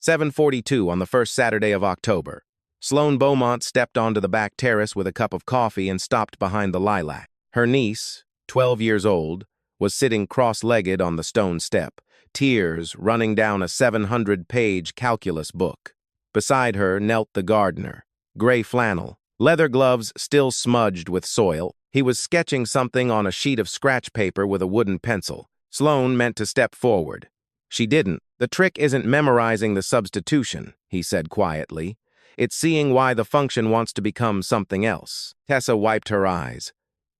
7:42 on the first Saturday of October. Sloane Beaumont stepped onto the back terrace with a cup of coffee and stopped behind the lilac. Her niece, 12 years old, was sitting cross-legged on the stone step, tears running down a 700-page calculus book. Beside her knelt the gardener, gray flannel, leather gloves still smudged with soil. He was sketching something on a sheet of scratch paper with a wooden pencil. Sloane meant to step forward. She didn't. "The trick isn't memorizing the substitution," he said quietly. "It's seeing why the function wants to become something else." Tessa wiped her eyes.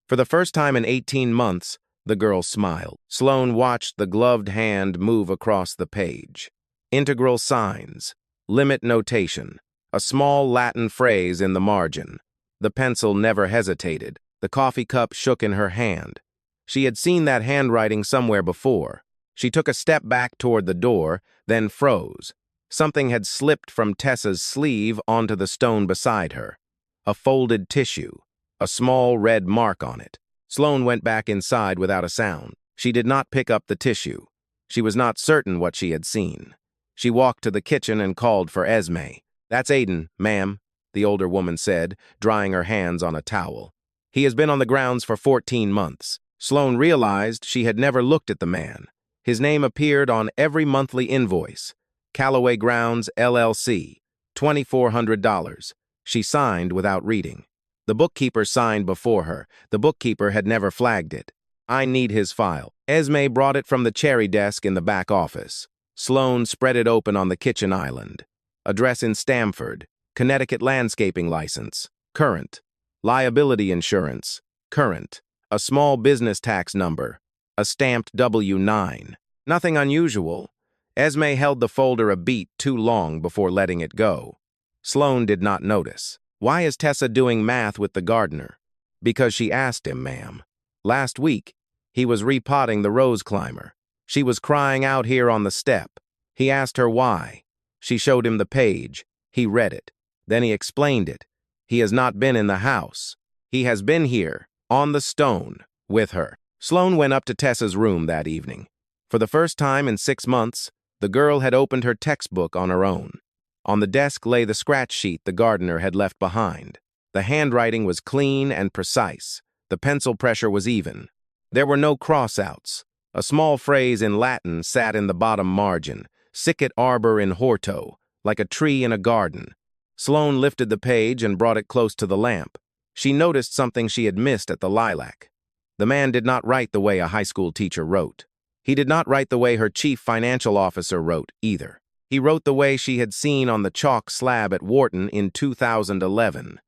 For the first time in 18 months, the girl smiled. Sloane watched the gloved hand move across the page. Integral signs, limit notation, a small Latin phrase in the margin. The pencil never hesitated. The coffee cup shook in her hand. She had seen that handwriting somewhere before. She took a step back toward the door, then froze. Something had slipped from Tessa's sleeve onto the stone beside her. A folded tissue, a small red mark on it. Sloane went back inside without a sound. She did not pick up the tissue. She was not certain what she had seen. She walked to the kitchen and called for Esme. "That's Aiden, ma'am," the older woman said, drying her hands on a towel. "He has been on the grounds for 14 months. Sloane realized she had never looked at the man. His name appeared on every monthly invoice. Callaway Grounds, LLC, $2,400. She signed without reading. The bookkeeper signed before her. The bookkeeper had never flagged it. "I need his file." Esme brought it from the cherry desk in the back office. Sloane spread it open on the kitchen island. Address in Stamford. Connecticut landscaping license. Current. Liability insurance. Current. A small business tax number. A stamped W-9. Nothing unusual. Esme held the folder a beat too long before letting it go. Sloane did not notice. "Why is Tessa doing math with the gardener?" "Because she asked him, ma'am. Last week, he was repotting the rose climber. She was crying out here on the step. He asked her why. She showed him the page. He read it. Then he explained it. He has not been in the house. He has been here, on the stone, with her." Sloane went up to Tessa's room that evening. For the first time in 6 months, the girl had opened her textbook on her own. On the desk lay the scratch sheet the gardener had left behind. The handwriting was clean and precise. The pencil pressure was even. There were no cross-outs. A small phrase in Latin sat in the bottom margin, "Sicut arbor in horto," like a tree in a garden. Sloane lifted the page and brought it close to the lamp. She noticed something she had missed at the lilac. The man did not write the way a high school teacher wrote. He did not write the way her chief financial officer wrote, either. He wrote the way she had seen on the chalk slab at Wharton in 2011,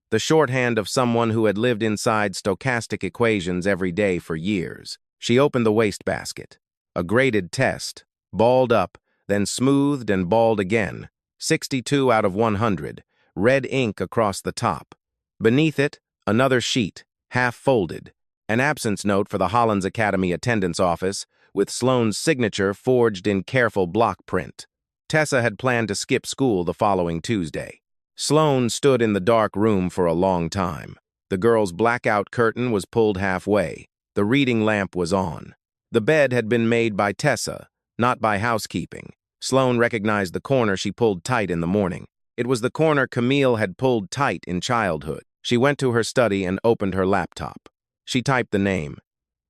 the shorthand of someone who had lived inside stochastic equations every day for years. She opened the wastebasket. A graded test, balled up, then smoothed and balled again, 62 out of 100, red ink across the top. Beneath it, another sheet, half folded, an absence note for the Hollins Academy attendance office, with Sloane's signature forged in careful block print. Tessa had planned to skip school the following Tuesday. Sloane stood in the dark room for a long time. The girl's blackout curtain was pulled halfway. The reading lamp was on. The bed had been made by Tessa, not by housekeeping. Sloane recognized the corner she pulled tight in the morning. It was the corner Camille had pulled tight in childhood. She went to her study and opened her laptop. She typed the name,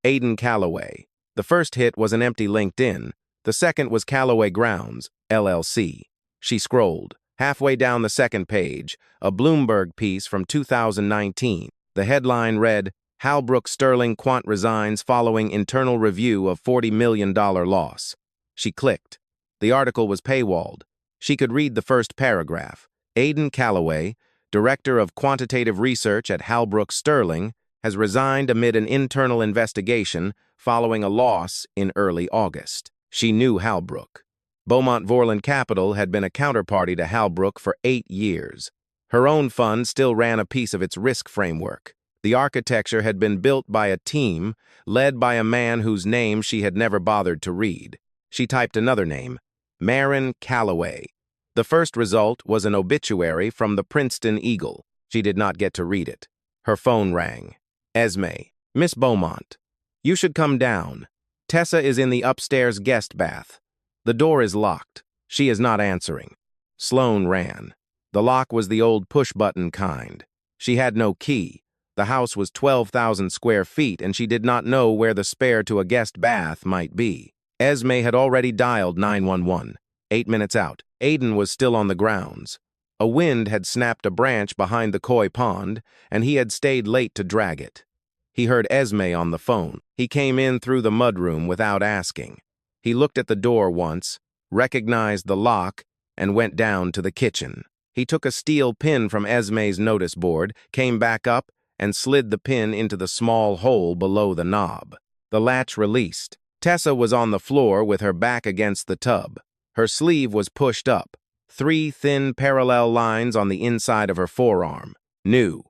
Aiden Callaway. The first hit was an empty LinkedIn. The second was Callaway Grounds, LLC. She scrolled. Halfway down the second page, a Bloomberg piece from 2019. The headline read, "Halbrook Sterling Quant resigns following internal review of $40 million loss." She clicked. The article was paywalled. She could read the first paragraph. Aiden Callaway, Director of Quantitative Research at Halbrook Sterling, has resigned amid an internal investigation following a loss in early August. She knew Halbrook. Beaumont Vorland Capital had been a counterparty to Halbrook for 8 years. Her own fund still ran a piece of its risk framework. The architecture had been built by a team led by a man whose name she had never bothered to read. She typed another name, Marin Callaway. The first result was an obituary from the Princeton Eagle. She did not get to read it. Her phone rang. Esme, "Miss Beaumont, you should come down. Tessa is in the upstairs guest bath. The door is locked." She is not answering. Sloane ran. The lock was the old push-button kind. She had no key. The house was 12,000 square feet, and she did not know where the spare to a guest bath might be. Esme had already dialed 911. 8 minutes out. Aiden was still on the grounds. A wind had snapped a branch behind the koi pond, and he had stayed late to drag it. He heard Esme on the phone. He came in through the mudroom without asking. He looked at the door once, recognized the lock, and went down to the kitchen. He took a steel pin from Esme's notice board, came back up, and slid the pin into the small hole below the knob. The latch released. Tessa was on the floor with her back against the tub. Her sleeve was pushed up. 3 thin parallel lines on the inside of her forearm. New.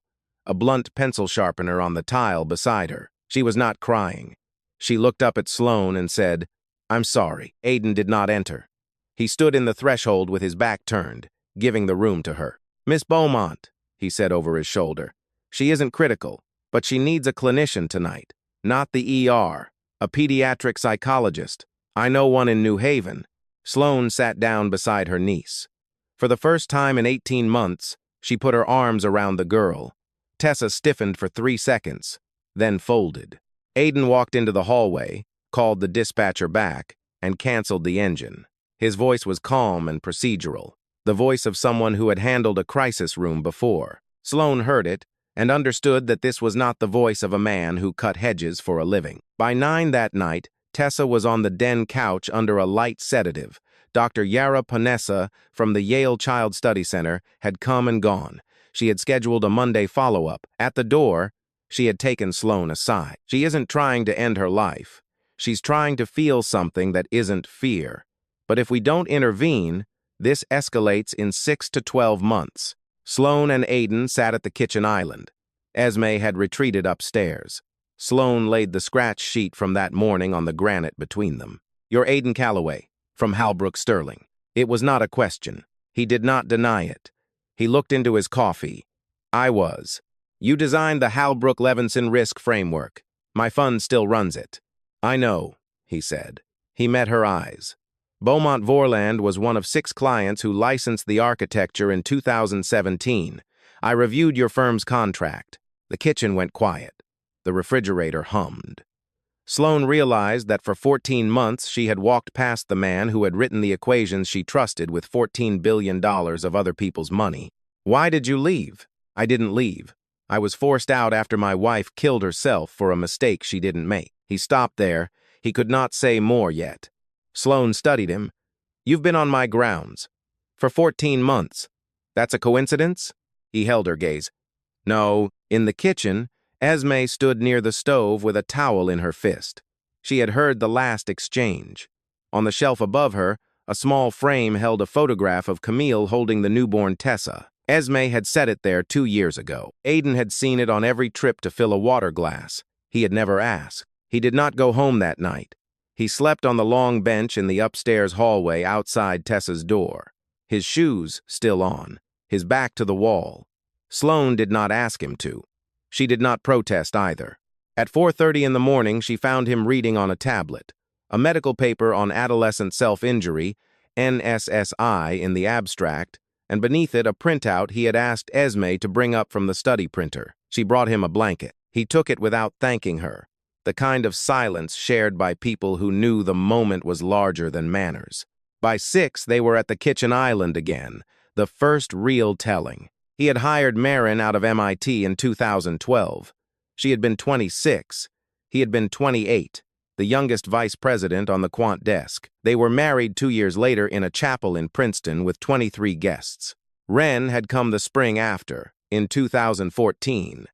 A blunt pencil sharpener on the tile beside her. She was not crying. She looked up at Sloane and said, "I'm sorry." Aiden did not enter. He stood in the threshold with his back turned, giving the room to her. "Miss Beaumont," he said over his shoulder. "She isn't critical, but she needs a clinician tonight. Not the ER. A pediatric psychologist. I know one in New Haven." Sloane sat down beside her niece. For the first time in 18 months, she put her arms around the girl. Tessa stiffened for 3 seconds, then folded. Aiden walked into the hallway, called the dispatcher back, and canceled the engine. His voice was calm and procedural, the voice of someone who had handled a crisis room before. Sloane heard it and understood that this was not the voice of a man who cut hedges for a living. By 9 that night, Tessa was on the den couch under a light sedative. Dr. Yara Panessa from the Yale Child Study Center had come and gone. She had scheduled a Monday follow-up. At the door, she had taken Sloane aside. "She isn't trying to end her life. She's trying to feel something that isn't fear. But if we don't intervene, this escalates in 6 to 12 months. Sloane and Aiden sat at the kitchen island. Esme had retreated upstairs. Sloane laid the scratch sheet from that morning on the granite between them. "You're Aiden Calloway, from Halbrook Sterling." It was not a question. He did not deny it. He looked into his coffee. "I was. You designed the Halbrook Levinson Risk Framework. My fund still runs it." "I know," he said. He met her eyes. Beaumont Vorland was one of 6 clients who licensed the architecture in 2017. "I reviewed your firm's contract." The kitchen went quiet. The refrigerator hummed. Sloane realized that for 14 months she had walked past the man who had written the equations she trusted with $14 billion of other people's money. "Why did you leave?" "I didn't leave. I was forced out after my wife killed herself for a mistake she didn't make." He stopped there. He could not say more yet. Sloane studied him. "You've been on my grounds. For 14 months. That's a coincidence?" He held her gaze. "No." In the kitchen, Esme stood near the stove with a towel in her fist. She had heard the last exchange. On the shelf above her, a small frame held a photograph of Camille holding the newborn Tessa. Esme had set it there 2 years ago. Aiden had seen it on every trip to fill a water glass. He had never asked. He did not go home that night. He slept on the long bench in the upstairs hallway outside Tessa's door, his shoes still on, his back to the wall. Sloane did not ask him to. She did not protest either. At 4:30 in the morning, she found him reading on a tablet, a medical paper on adolescent self-injury, NSSI in the abstract, and beneath it a printout he had asked Esme to bring up from the study printer. She brought him a blanket. He took it without thanking her, the kind of silence shared by people who knew the moment was larger than manners. By 6, they were at the kitchen island again, the first real telling. He had hired Marin out of MIT in 2012. She had been 26. He had been 28, the youngest vice president on the quant desk. They were married 2 years later in a chapel in Princeton with 23 guests. Ren had come the spring after, in 2014.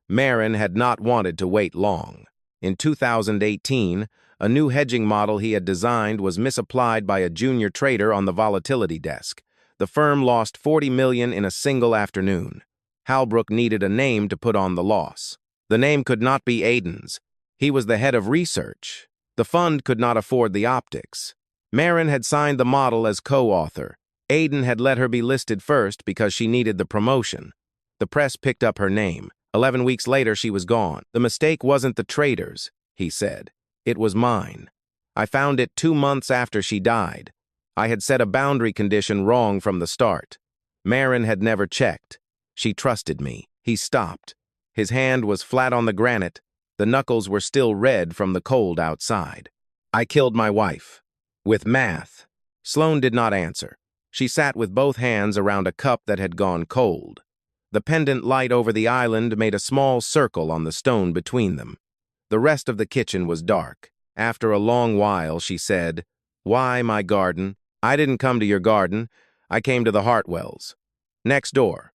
Marin had not wanted to wait long. In 2018, a new hedging model he had designed was misapplied by a junior trader on the volatility desk. The firm lost $40 million in a single afternoon. Halbrook needed a name to put on the loss. The name could not be Aiden's. He was the head of research. The fund could not afford the optics. Marin had signed the model as co-author. Aiden had let her be listed first because she needed the promotion. The press picked up her name. 11 weeks later, she was gone. "The mistake wasn't the trader's," he said. "It was mine. I found it 2 months after she died. I had set a boundary condition wrong from the start. Marin had never checked. She trusted me. He stopped. His hand was flat on the granite. The knuckles were still red from the cold outside. I killed my wife. With math. Sloane did not answer. She sat with both hands around a cup that had gone cold. The pendant light over the island made a small circle on the stone between them. The rest of the kitchen was dark. After a long while, she said, "Why, my garden? I didn't come to your garden. I came to the Hartwells. Next door."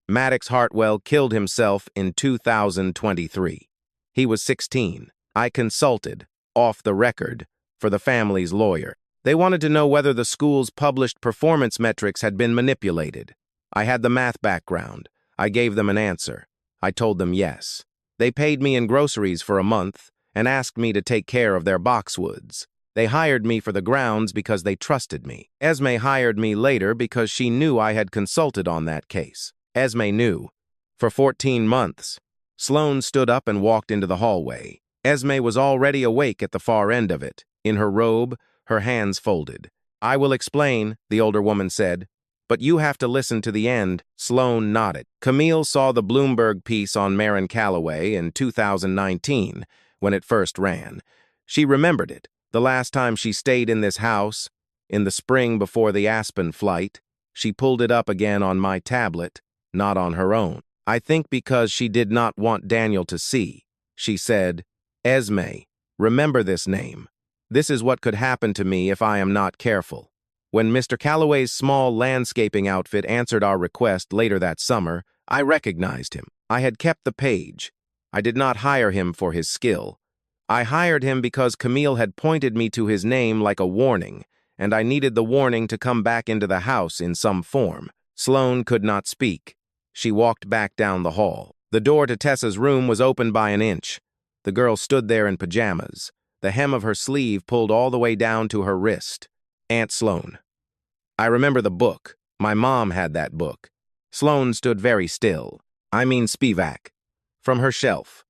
Maddox Hartwell killed himself in 2023. He was 16. I consulted, off the record, for the family's lawyer. They wanted to know whether the school's published performance metrics had been manipulated. I had the math background. I gave them an answer. I told them yes. They paid me in groceries for a month and asked me to take care of their boxwoods. They hired me for the grounds because they trusted me. Esme hired me later because she knew I had consulted on that case. Esme knew. For 14 months. Sloane stood up and walked into the hallway. Esme was already awake at the far end of it, in her robe, her hands folded. "I will explain," the older woman said. "But you have to listen to the end." Sloane nodded. Camille saw the Bloomberg piece on Marin Calloway in 2019, when it first ran. She remembered it, the last time she stayed in this house, in the spring before the Aspen flight. She pulled it up again on my tablet, not on her own. I think because she did not want Daniel to see. She said, "Esme, remember this name. This is what could happen to me if I am not careful." When Mr. Calloway's small landscaping outfit answered our request later that summer, I recognized him. I had kept the page. I did not hire him for his skill. I hired him because Camille had pointed me to his name like a warning, and I needed the warning to come back into the house in some form. Sloane could not speak. She walked back down the hall. The door to Tessa's room was open by an inch. The girl stood there in pajamas, the hem of her sleeve pulled all the way down to her wrist. Aunt Sloane. I remember the book. My mom had that book. Sloane stood very still. I mean Spivak. From her shelf.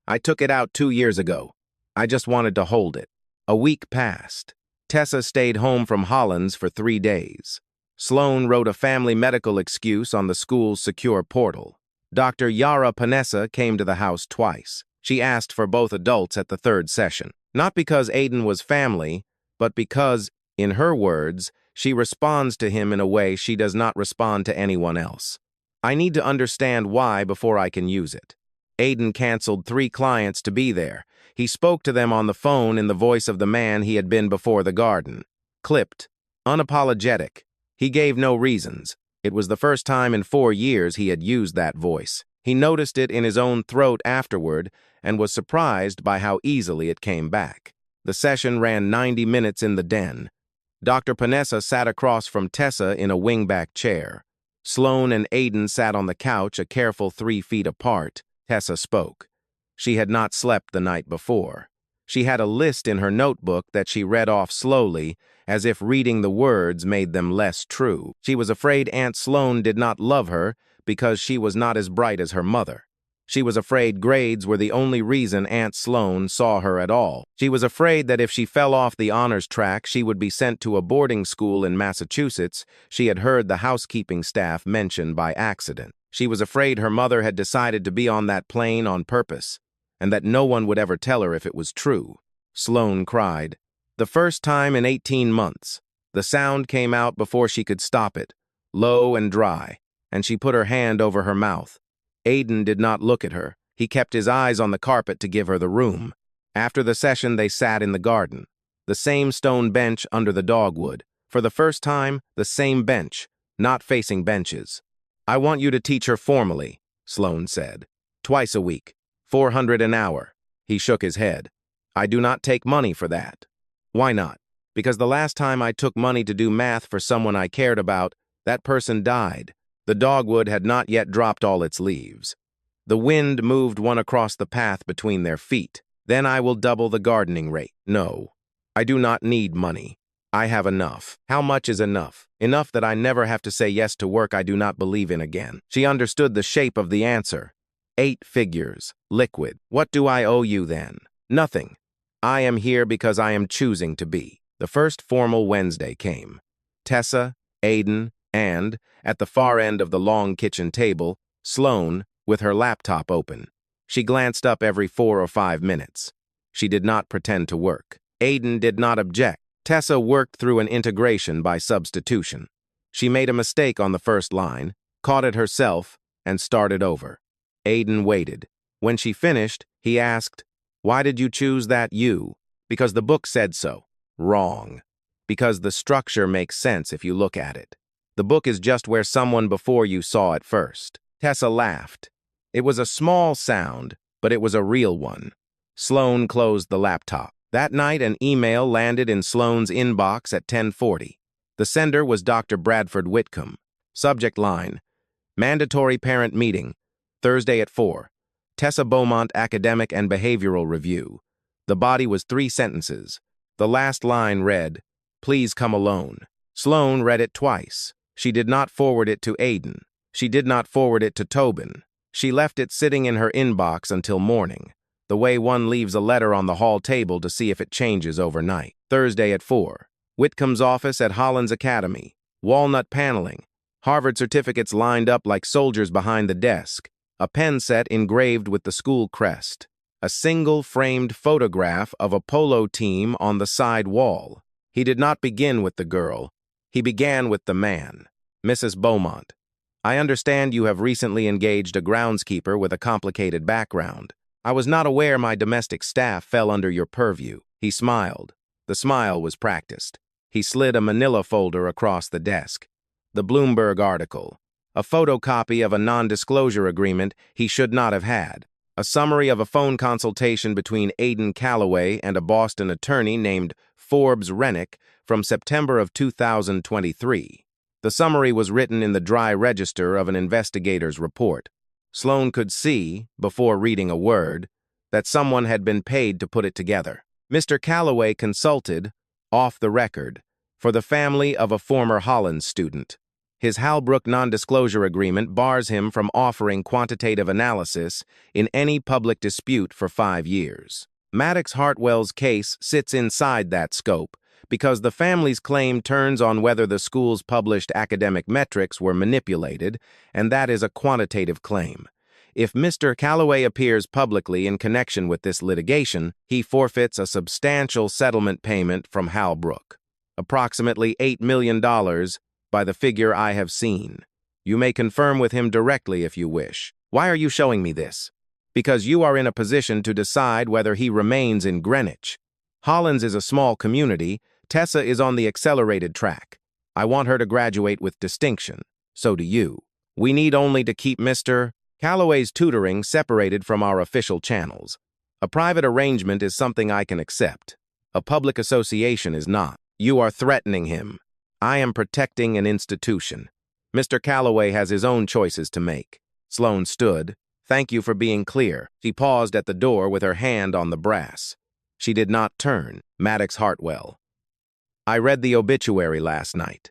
I took it out 2 years ago. I just wanted to hold it. A week passed. Tessa stayed home from Holland's for 3 days. Sloane wrote a family medical excuse on the school's secure portal. Dr. Yara Panessa came to the house twice. She asked for both adults at the 3rd session. Not because Aiden was family, but because, in her words, she responds to him in a way she does not respond to anyone else. I need to understand why before I can use it. Aiden canceled 3 clients to be there. He spoke to them on the phone in the voice of the man he had been before the garden. Clipped. Unapologetic. He gave no reasons. It was the first time in 4 years he had used that voice. He noticed it in his own throat afterward and was surprised by how easily it came back. The session ran 90 minutes in the den. Dr. Panessa sat across from Tessa in a wingback chair. Sloane and Aiden sat on the couch a careful 3 feet apart. Tessa spoke. She had not slept the night before. She had a list in her notebook that she read off slowly, as if reading the words made them less true. She was afraid Aunt Sloane did not love her because she was not as bright as her mother. She was afraid grades were the only reason Aunt Sloane saw her at all. She was afraid that if she fell off the honors track, she would be sent to a boarding school in Massachusetts she had heard the housekeeping staff mention by accident. She was afraid her mother had decided to be on that plane on purpose, and that no one would ever tell her if it was true. Sloane cried. The first time in 18 months. The sound came out before she could stop it, low and dry, and she put her hand over her mouth. Aiden did not look at her. He kept his eyes on the carpet to give her the room. After the session, they sat in the garden. The same stone bench under the dogwood. For the first time, the same bench, not facing benches. "I want you to teach her formally," Sloane said. "Twice a week. 400 an hour." He shook his head. "I do not take money for that." "Why not?" "Because the last time I took money to do math for someone I cared about, that person died." The dogwood had not yet dropped all its leaves. The wind moved one across the path between their feet. "Then I will double the gardening rate." "No, I do not need money. I have enough." "How much is enough?" "Enough that I never have to say yes to work I do not believe in again." She understood the shape of the answer. 8 figures, liquid. "What do I owe you then?" "Nothing. I am here because I am choosing to be." The first formal Wednesday came. Tessa, Aiden, and, at the far end of the long kitchen table, Sloane, with her laptop open. She glanced up every 4 or 5 minutes. She did not pretend to work. Aiden did not object. Tessa worked through an integration by substitution. She made a mistake on the first line, caught it herself, and started over. Aiden waited. When she finished, he asked, "Why did you choose that U?" "Because the book said so." Wrong. Because the structure makes sense if you look at it. The book is just where someone before you saw it first. Tessa laughed. It was a small sound, but it was a real one. Sloane closed the laptop. That night, an email landed in Sloane's inbox at 10:40. The sender was Dr. Bradford Whitcomb. Subject line: Mandatory Parent Meeting, Thursday at 4. Tessa Beaumont Academic and Behavioral Review. The body was 3 sentences. The last line read, "Please come alone." Sloane read it twice. She did not forward it to Aiden. She did not forward it to Tobin. She left it sitting in her inbox until morning, the way one leaves a letter on the hall table to see if it changes overnight. Thursday at 4. Whitcomb's office at Hollins Academy. Walnut paneling. Harvard certificates lined up like soldiers behind the desk. A pen set engraved with the school crest. A single framed photograph of a polo team on the side wall. He did not begin with the girl. He began with the man. "Mrs. Beaumont, I understand you have recently engaged a groundskeeper with a complicated background. I was not aware my domestic staff fell under your purview." He smiled. The smile was practiced. He slid a manila folder across the desk. The Bloomberg article. A photocopy of a non-disclosure agreement he should not have had. A summary of a phone consultation between Aiden Calloway and a Boston attorney named Forbes Rennick from September of 2023. The summary was written in the dry register of an investigator's report. Sloane could see, before reading a word, that someone had been paid to put it together. Mr. Calloway consulted, off the record, for the family of a former Hollins student. His Halbrook non-disclosure agreement bars him from offering quantitative analysis in any public dispute for 5 years. Maddox Hartwell's case sits inside that scope because the family's claim turns on whether the school's published academic metrics were manipulated, and that is a quantitative claim. If Mr. Calloway appears publicly in connection with this litigation, he forfeits a substantial settlement payment from Halbrook, approximately $8 million by the figure I have seen. You may confirm with him directly if you wish. Why are you showing me this? Because you are in a position to decide whether he remains in Greenwich. Hollins is a small community. Tessa is on the accelerated track. I want her to graduate with distinction. So do you. We need only to keep Mr. Calloway's tutoring separated from our official channels. A private arrangement is something I can accept. A public association is not. You are threatening him. I am protecting an institution. Mr. Calloway has his own choices to make. Sloane stood. Thank you for being clear. She paused at the door with her hand on the brass. She did not turn. Maddox Hartwell. I read the obituary last night.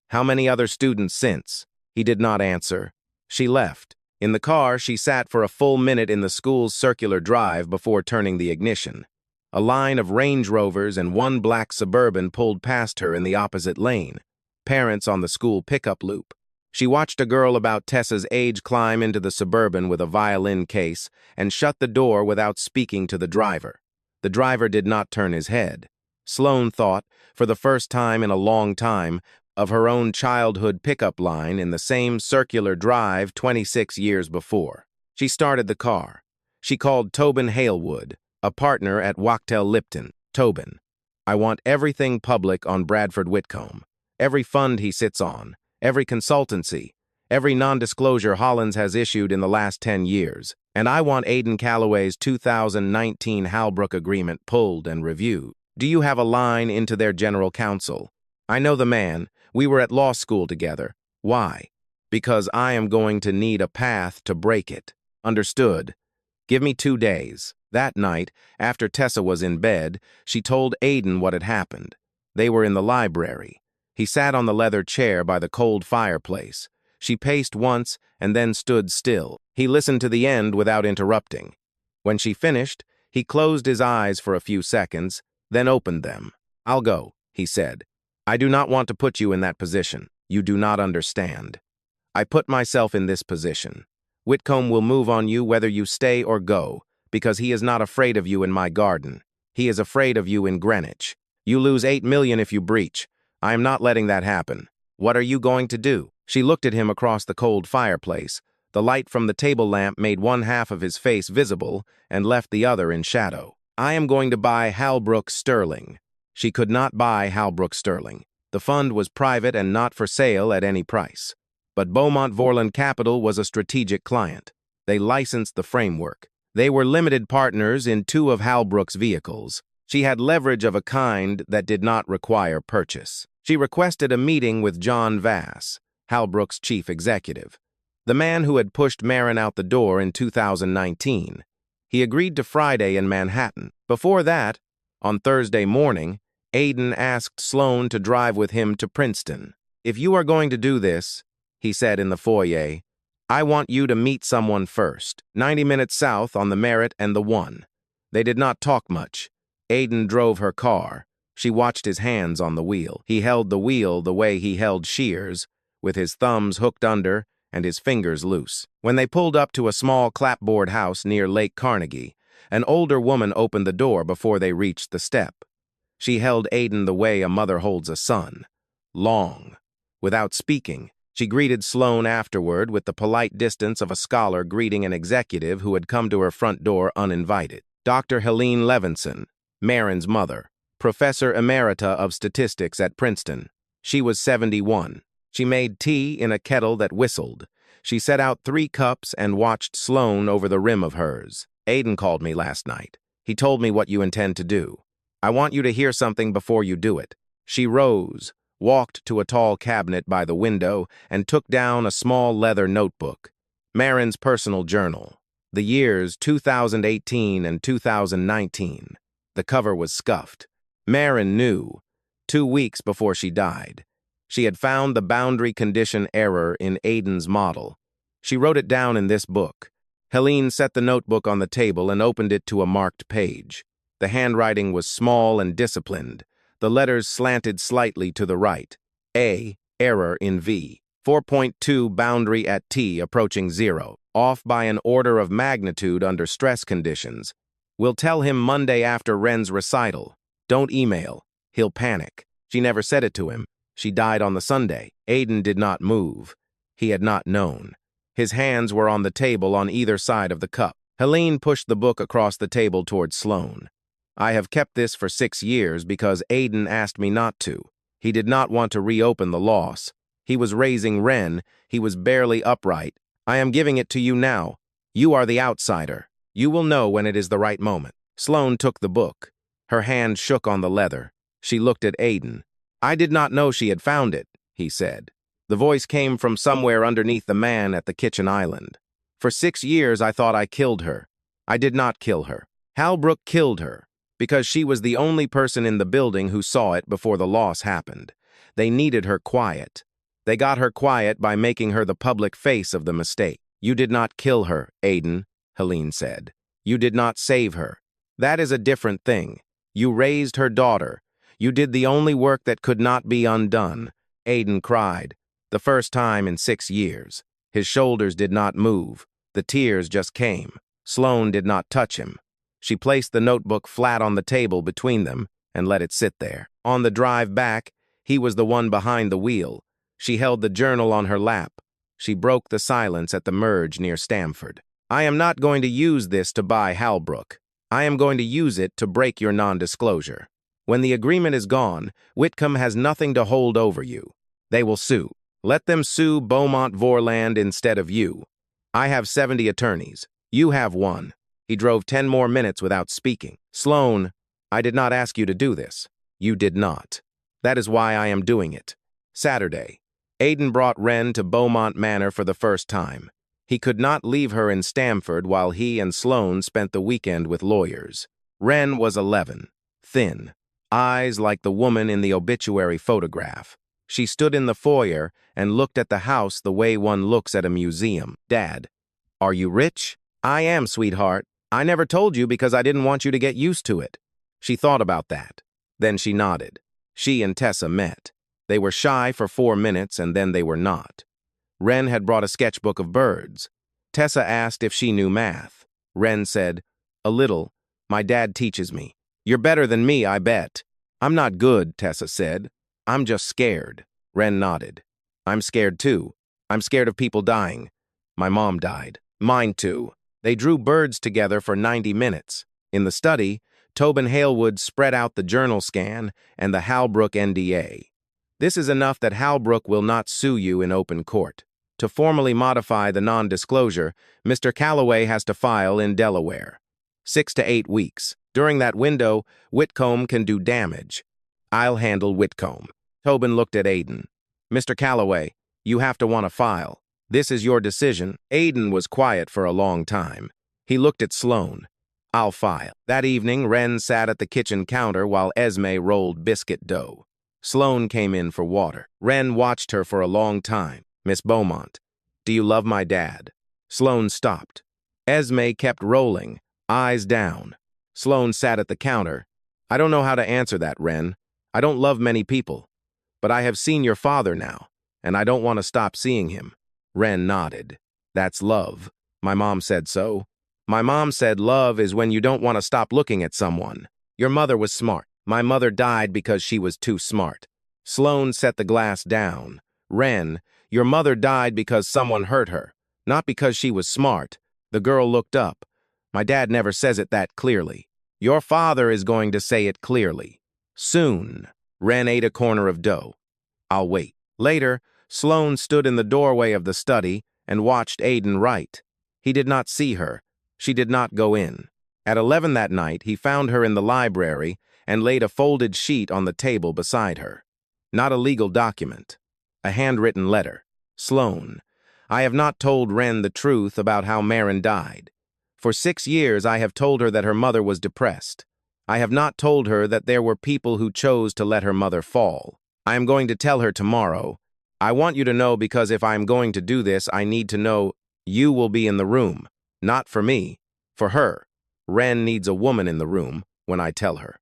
How many other students since? He did not answer. She left. In the car, she sat for a full minute in the school's circular drive before turning the ignition. A line of Range Rovers and one black Suburban pulled past her in the opposite lane, parents on the school pickup loop. She watched a girl about Tessa's age climb into the Suburban with a violin case and shut the door without speaking to the driver. The driver did not turn his head. Sloane thought, for the first time in a long time, of her own childhood pickup line in the same circular drive 26 years before. She started the car. She called Tobin Halewood, a partner at Wachtell Lipton. Tobin, I want everything public on Bradford Whitcomb. Every fund he sits on, every consultancy, every non-disclosure Hollins has issued in the last 10 years. And I want Aiden Calloway's 2019 Halbrook agreement pulled and reviewed. Do you have a line into their general counsel? I know the man. We were at law school together. Why? Because I am going to need a path to break it. Understood. Give me 2 days. That night, after Tessa was in bed, she told Aiden what had happened. They were in the library. He sat on the leather chair by the cold fireplace. She paced once and then stood still. He listened to the end without interrupting. When she finished, he closed his eyes for a few seconds, then opened them. I'll go, he said. I do not want to put you in that position. You do not understand. I put myself in this position. Whitcomb will move on you whether you stay or go, because he is not afraid of you in my garden. He is afraid of you in Greenwich. You lose 8 million if you breach. I am not letting that happen. What are you going to do? She looked at him across the cold fireplace. The light from the table lamp made one half of his face visible and left the other in shadow. I am going to buy Halbrook Sterling. She could not buy Halbrook Sterling. The fund was private and not for sale at any price. But Beaumont Vorland Capital was a strategic client. They licensed the framework. They were limited partners in 2 of Halbrook's vehicles. She had leverage of a kind that did not require purchase. She requested a meeting with John Vass, Halbrook's chief executive, the man who had pushed Marin out the door in 2019. He agreed to Friday in Manhattan. Before that, on Thursday morning, Aiden asked Sloan to drive with him to Princeton. If you are going to do this, he said in the foyer, I want you to meet someone first. 90 minutes south on the Merritt and the 1. They did not talk much. Aiden drove her car. She watched his hands on the wheel. He held the wheel the way he held shears, with his thumbs hooked under and his fingers loose. When they pulled up to a small clapboard house near Lake Carnegie, an older woman opened the door before they reached the step. She held Aiden the way a mother holds a son. Long. Without speaking, she greeted Sloan afterward with the polite distance of a scholar greeting an executive who had come to her front door uninvited. Dr. Helene Levinson, Marin's mother, professor emerita of statistics at Princeton. She was 71. She made tea in a kettle that whistled. She set out 3 cups and watched Sloan over the rim of hers. Aiden called me last night. He told me what you intend to do. I want you to hear something before you do it. She rose, walked to a tall cabinet by the window, and took down a small leather notebook. Marin's personal journal. The years 2018 and 2019. The cover was scuffed. Marin knew, 2 weeks before she died. She had found the boundary condition error in Aiden's model. She wrote it down in this book. Helene set the notebook on the table and opened it to a marked page. The handwriting was small and disciplined. The letters slanted slightly to the right. A, error in V. 4.2 boundary at T approaching 0. Off by an order of magnitude under stress conditions. We'll tell him Monday after Ren's recital. Don't email. He'll panic. She never said it to him. She died on the Sunday. Aiden did not move. He had not known. His hands were on the table on either side of the cup. Helene pushed the book across the table toward Sloan. I have kept this for 6 years because Aiden asked me not to. He did not want to reopen the loss. He was raising Ren. He was barely upright. I am giving it to you now. You are the outsider. You will know when it is the right moment. Sloan took the book. Her hand shook on the leather. She looked at Aiden. I did not know she had found it, he said. The voice came from somewhere underneath the man at the kitchen island. For 6 years I thought I killed her. I did not kill her. Halbrook killed her, because she was the only person in the building who saw it before the loss happened. They needed her quiet. They got her quiet by making her the public face of the mistake. You did not kill her, Aiden, Helene said. You did not save her. That is a different thing. You raised her daughter. You did the only work that could not be undone. Aiden cried. The first time in 6 years. His shoulders did not move. The tears just came. Sloan did not touch him. She placed the notebook flat on the table between them and let it sit there. On the drive back, he was the one behind the wheel. She held the journal on her lap. She broke the silence at the merge near Stamford. I am not going to use this to buy Halbrook. I am going to use it to break your non-disclosure. When the agreement is gone, Whitcomb has nothing to hold over you. They will sue. Let them sue Beaumont Vorland instead of you. I have 70 attorneys. You have 1. He drove 10 more minutes without speaking. Sloan, I did not ask you to do this. You did not. That is why I am doing it. Saturday. Aiden brought Ren to Beaumont Manor for the first time. He could not leave her in Stamford while he and Sloan spent the weekend with lawyers. Ren was 11, thin, eyes like the woman in the obituary photograph. She stood in the foyer and looked at the house the way one looks at a museum. Dad, are you rich? I am, sweetheart. I never told you because I didn't want you to get used to it. She thought about that. Then she nodded. She and Tessa met. They were shy for 4 minutes, and then they were not. Wren had brought a sketchbook of birds. Tessa asked if she knew math. Wren said, "A little. My dad teaches me." "You're better than me, I bet." "I'm not good," Tessa said. "I'm just scared." Wren nodded. "I'm scared too. I'm scared of people dying. My mom died. Mine too." They drew birds together for 90 minutes. In the study, Tobin Halewood spread out the journal scan and the Halbrook NDA. This is enough that Halbrook will not sue you in open court. To formally modify the non-disclosure, Mr. Calloway has to file in Delaware. 6 to 8 weeks. During that window, Whitcomb can do damage. I'll handle Whitcomb. Tobin looked at Aiden. "Mr. Calloway, you have to want to file. This is your decision." Aiden was quiet for a long time. He looked at Sloane. "I'll file." That evening, Wren sat at the kitchen counter while Esme rolled biscuit dough. Sloane came in for water. Wren watched her for a long time. "Miss Beaumont, do you love my dad?" Sloane stopped. Esme kept rolling, eyes down. Sloane sat at the counter. "I don't know how to answer that, Wren. I don't love many people. But I have seen your father now, and I don't want to stop seeing him." Wren nodded. "That's love. My mom said so. My mom said love is when you don't want to stop looking at someone. Your mother was smart. My mother died because she was too smart." Sloane set the glass down. "Wren, your mother died because someone hurt her, not because she was smart." The girl looked up. "My dad never says it that clearly." "Your father is going to say it clearly. Soon." Wren ate a corner of dough. "I'll wait." Later, Sloane stood in the doorway of the study and watched Aiden write. He did not see her. She did not go in. At 11 that night, he found her in the library and laid a folded sheet on the table beside her. Not a legal document. A handwritten letter. "Sloane, I have not told Wren the truth about how Marin died. For 6 years, I have told her that her mother was depressed. I have not told her that there were people who chose to let her mother fall. I am going to tell her tomorrow. I want you to know because if I am going to do this, I need to know you will be in the room. Not for me, for her. Wren needs a woman in the room when I tell her.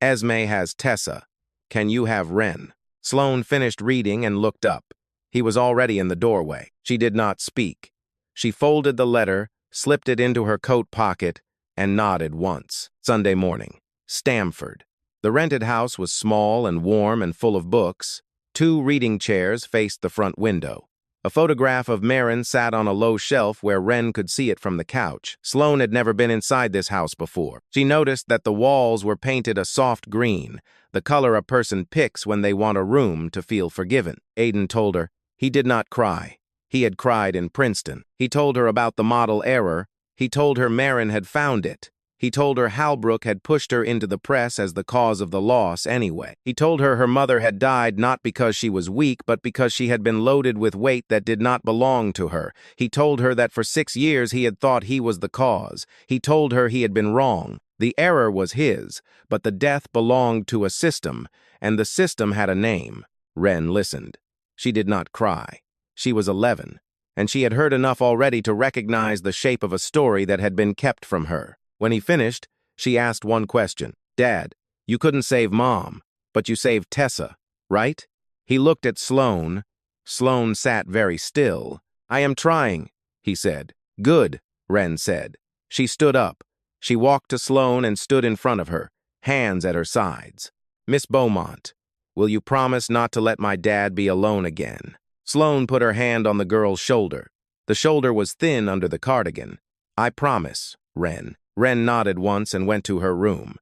Esme has Tessa. Can you have Wren?" Sloane finished reading and looked up. He was already in the doorway. She did not speak. She folded the letter, slipped it into her coat pocket, and nodded once. Sunday morning. Stamford. The rented house was small and warm and full of books. 2 reading chairs faced the front window. A photograph of Marin sat on a low shelf where Wren could see it from the couch. Sloane had never been inside this house before. She noticed that the walls were painted a soft green, the color a person picks when they want a room to feel forgiven. Aiden told her he did not cry. He had cried in Princeton. He told her about the model error. He told her Marin had found it. He told her Halbrook had pushed her into the press as the cause of the loss anyway. He told her her mother had died not because she was weak, but because she had been loaded with weight that did not belong to her. He told her that for 6 years he had thought he was the cause. He told her he had been wrong. The error was his, but the death belonged to a system, and the system had a name. Wren listened. She did not cry. She was 11, and she had heard enough already to recognize the shape of a story that had been kept from her. When he finished, she asked one question. "Dad, you couldn't save Mom, but you saved Tessa, right?" He looked at Sloane. Sloane sat very still. "I am trying," he said. "Good," Wren said. She stood up. She walked to Sloane and stood in front of her, hands at her sides. "Miss Beaumont, will you promise not to let my dad be alone again?" Sloane put her hand on the girl's shoulder. The shoulder was thin under the cardigan. "I promise, Wren." Wren nodded once and went to her room.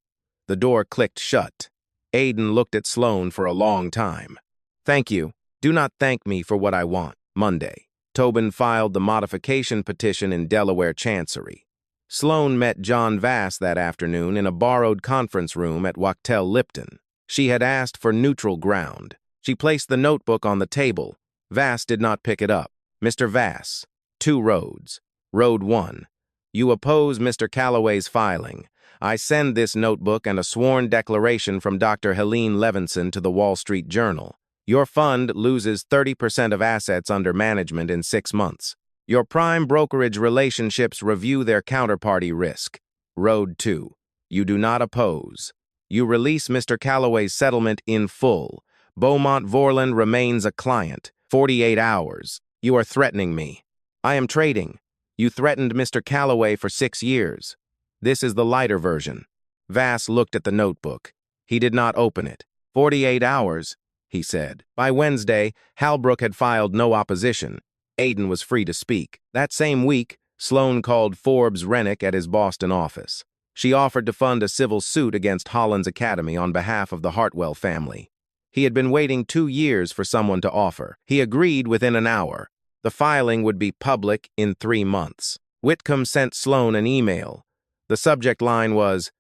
The door clicked shut. Aiden looked at Sloane for a long time. "Thank you. Do not thank me for what I want." Monday. Tobin filed the modification petition in Delaware Chancery. Sloane met John Vass that afternoon in a borrowed conference room at Wachtell Lipton. She had asked for neutral ground. She placed the notebook on the table. Vass did not pick it up. "Mr. Vass, 2 roads. Road 1. You oppose Mr. Calloway's filing. I send this notebook and a sworn declaration from Dr. Helene Levinson to the Wall Street Journal. Your fund loses 30% of assets under management in 6 months. Your prime brokerage relationships review their counterparty risk. Road 2. You do not oppose. You release Mr. Calloway's settlement in full. Beaumont Vorland remains a client. 48 hours. You are threatening me. I am trading. You threatened Mr. Calloway for 6 years. This is the lighter version. Vass looked at the notebook. He did not open it. 48 hours, he said. By Wednesday, Halbrook had filed no opposition. Aiden was free to speak. That same week, Sloan called Forbes Rennick at his Boston office. She offered to fund a civil suit against Hollins Academy on behalf of the Hartwell family. He had been waiting 2 years for someone to offer. He agreed within an hour. The filing would be public in 3 months. Whitcomb sent Sloan an email. The subject line was,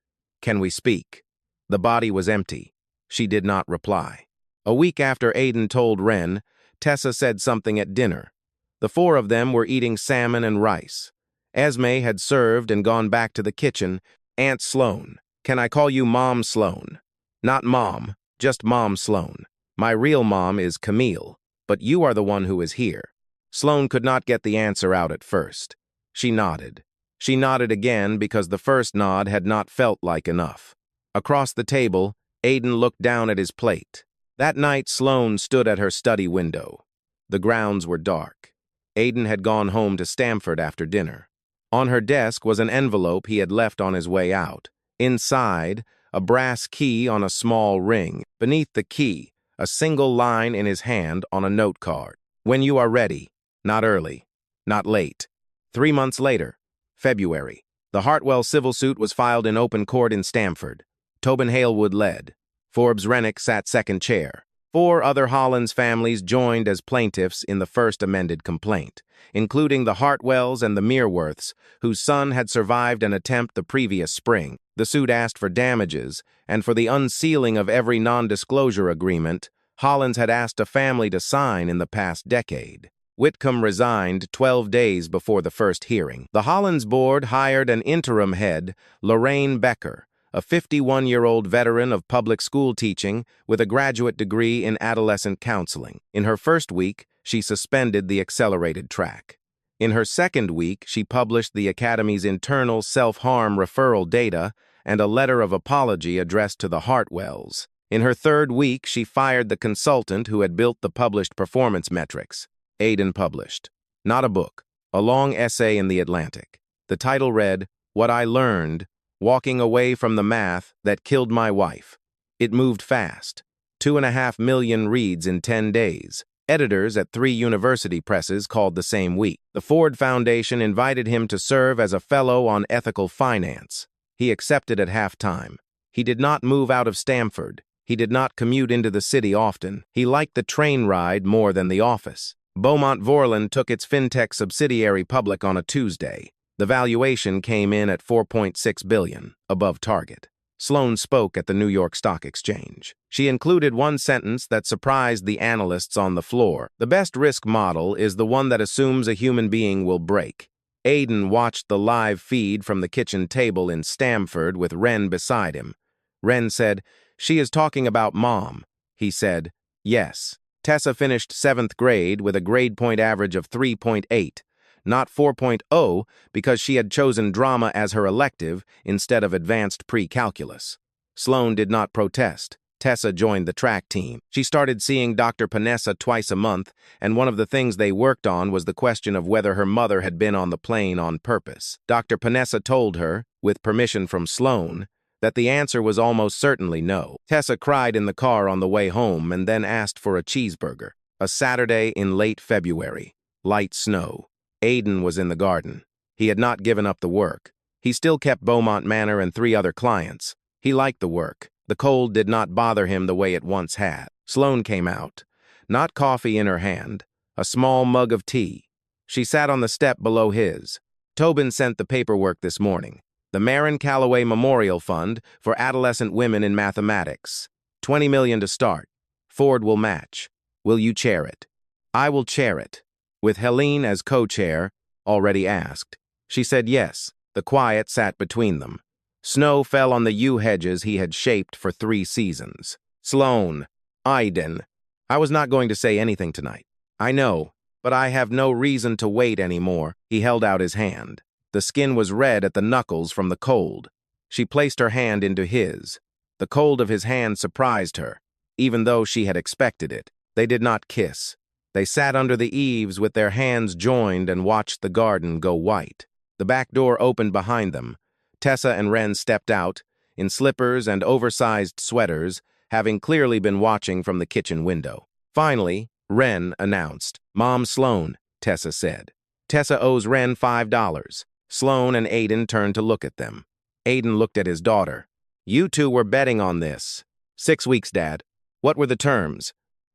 "Can we speak?" The body was empty. She did not reply. A week after Aiden told Wren, Tessa said something at dinner. The 4 of them were eating salmon and rice. Esme had served and gone back to the kitchen. "Aunt Sloan. Can I call you Mom Sloan?" "Not Mom, just Mom Sloan. My real mom is Camille, but you are the one who is here." Sloan could not get the answer out at first. She nodded. She nodded again because the first nod had not felt like enough. Across the table, Aiden looked down at his plate. That night, Sloan stood at her study window. The grounds were dark. Aiden had gone home to Stamford after dinner. On her desk was an envelope he had left on his way out. Inside, a brass key on a small ring. Beneath the key, a single line in his hand on a note card. "When you are ready, not early, not late." 3 months later, February, the Hartwell civil suit was filed in open court in Stamford. Tobin Halewood led. Forbes Rennick sat second chair. 4 other Hollins families joined as plaintiffs in the first amended complaint, including the Hartwells and the Meerworths, whose son had survived an attempt the previous spring. The suit asked for damages, and for the unsealing of every non-disclosure agreement Hollins had asked a family to sign in the past decade. Whitcomb resigned 12 days before the first hearing. The Hollins board hired an interim head, Lorraine Becker, a 51-year-old veteran of public school teaching with a graduate degree in adolescent counseling. In her first week, she suspended the accelerated track. In her second week, she published the Academy's internal self-harm referral data and a letter of apology addressed to the Hartwells. In her third week, she fired the consultant who had built the published performance metrics. Aiden published. Not a book, a long essay in The Atlantic. The title read, "What I Learned, Walking Away from the Math That Killed My Wife." It moved fast. 2.5 million reads in 10 days. Editors at 3 university presses called the same week. The Ford Foundation invited him to serve as a fellow on ethical finance. He accepted at halftime. He did not move out of Stamford. He did not commute into the city often. He liked the train ride more than the office. Beaumont Vorland took its fintech subsidiary public on a Tuesday. The valuation came in at $4.6 billion, above target. Sloan spoke at the New York Stock Exchange. She included one sentence that surprised the analysts on the floor. "The best risk model is the one that assumes a human being will break." Aiden watched the live feed from the kitchen table in Stamford with Wren beside him. Wren said, "She is talking about Mom." He said, "Yes." Tessa finished 7th grade with a grade point average of 3.8. Not 4.0 because she had chosen drama as her elective instead of advanced pre-calculus. Sloan did not protest. Tessa joined the track team. She started seeing Dr. Panessa twice a month, and one of the things they worked on was the question of whether her mother had been on the plane on purpose. Dr. Panessa told her, with permission from Sloan, that the answer was almost certainly no. Tessa cried in the car on the way home and then asked for a cheeseburger. A Saturday in late February. Light snow. Aiden was in the garden. He had not given up the work. He still kept Beaumont Manor and 3 other clients. He liked the work. The cold did not bother him the way it once had. Sloan came out. Not coffee in her hand. A small mug of tea. She sat on the step below his. "Tobin sent the paperwork this morning. The Marin Calloway Memorial Fund for Adolescent Women in Mathematics. $20 million to start. Ford will match. Will you chair it?" "I will chair it." With Helene as co-chair, already asked. She said yes. The quiet sat between them. Snow fell on the yew hedges he had shaped for 3 seasons. "Sloan, Aiden, I was not going to say anything tonight. I know, but I have no reason to wait anymore." He held out his hand. The skin was red at the knuckles from the cold. She placed her hand into his. The cold of his hand surprised her. even though she had expected it. They did not kiss. They sat under the eaves with their hands joined and watched the garden go white. The back door opened behind them. Tessa and Wren stepped out, in slippers and oversized sweaters, having clearly been watching from the kitchen window. Finally, Wren announced. "Mom Sloan," Tessa said. Tessa owes Wren $5. Sloan and Aiden turned to look at them. Aiden looked at his daughter. "You two were betting on this." "6 weeks, Dad." "What were the terms?"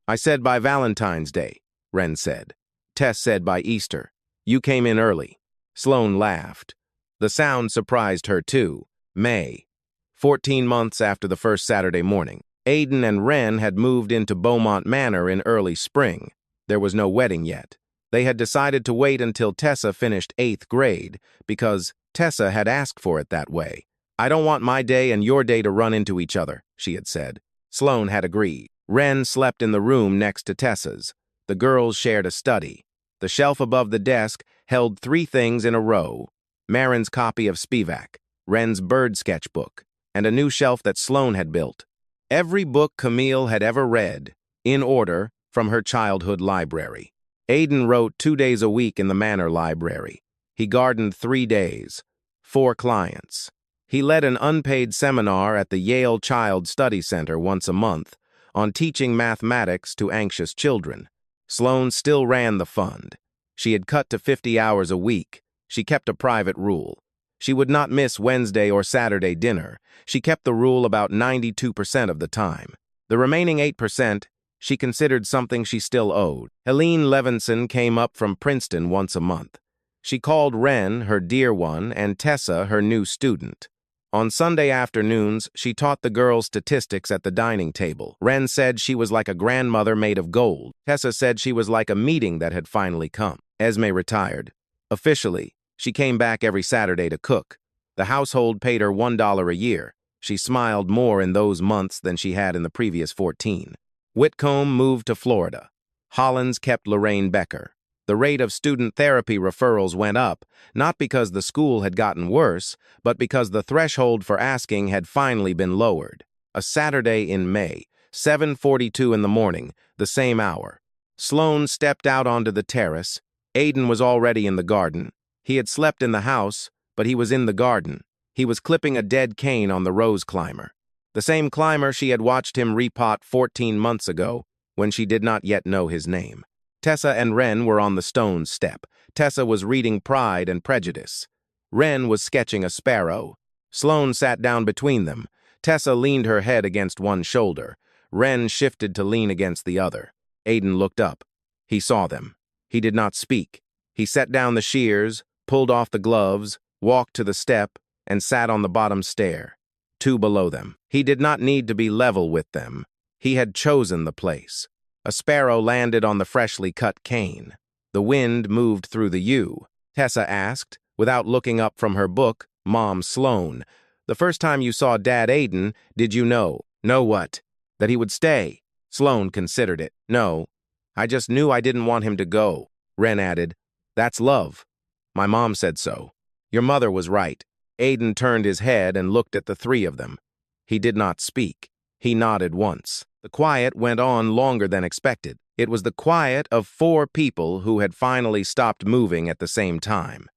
"I said by Valentine's Day," Wren said. Tess said by Easter. "You came in early." Sloan laughed. The sound surprised her too. May. 14 months after the first Saturday morning. Aiden and Wren had moved into Beaumont Manor in early spring. There was no wedding yet. They had decided to wait until Tessa finished 8th grade because Tessa had asked for it that way. "I don't want my day and your day to run into each other," she had said. Sloan had agreed. Wren slept in the room next to Tessa's. The girls shared a study. The shelf above the desk held 3 things in a row: Marin's copy of Spivak, Wren's bird sketchbook, and a new shelf that Sloan had built. Every book Camille had ever read, in order, from her childhood library. Aiden wrote 2 days a week in the Manor Library. He gardened 3 days, 4 clients. He led an unpaid seminar at the Yale Child Study Center once a month on teaching mathematics to anxious children. Sloan still ran the fund. She had cut to 50 hours a week. She kept a private rule. She would not miss Wednesday or Saturday dinner. She kept the rule about 92% of the time. The remaining 8%, she considered something she still owed. Helene Levinson came up from Princeton once a month. She called Wren her dear one and Tessa her new student. On Sunday afternoons, she taught the girls statistics at the dining table. Wren said she was like a grandmother made of gold. Tessa said she was like a meeting that had finally come. Esme retired. Officially, she came back every Saturday to cook. The household paid her $1 a year. She smiled more in those months than she had in the previous 14. Whitcomb moved to Florida. Hollins kept Lorraine Becker. The rate of student therapy referrals went up, not because the school had gotten worse, but because the threshold for asking had finally been lowered. A Saturday in May, 7:42 in the morning, the same hour. Sloan stepped out onto the terrace. Aiden was already in the garden. He had slept in the house, but he was in the garden. He was clipping a dead cane on the rose climber. The same climber she had watched him repot 14 months ago, when she did not yet know his name. Tessa and Wren were on the stone step. Tessa was reading Pride and Prejudice. Wren was sketching a sparrow. Sloan sat down between them. Tessa leaned her head against one shoulder. Wren shifted to lean against the other. Aiden looked up. He saw them. He did not speak. He set down the shears, pulled off the gloves, walked to the step, and sat on the bottom stair, 2 below them. He did not need to be level with them. He had chosen the place. A sparrow landed on the freshly cut cane. The wind moved through the yew. Tessa asked, without looking up from her book, Mom Sloan, "The first time you saw Dad Aiden, did you know?" "Know what?" "That he would stay." Sloan considered it. "No, I just knew I didn't want him to go." Wren added, "That's love. My mom said so." "Your mother was right." Aiden turned his head and looked at the 3 of them. He did not speak. He nodded once. The quiet went on longer than expected. It was the quiet of 4 people who had finally stopped moving at the same time.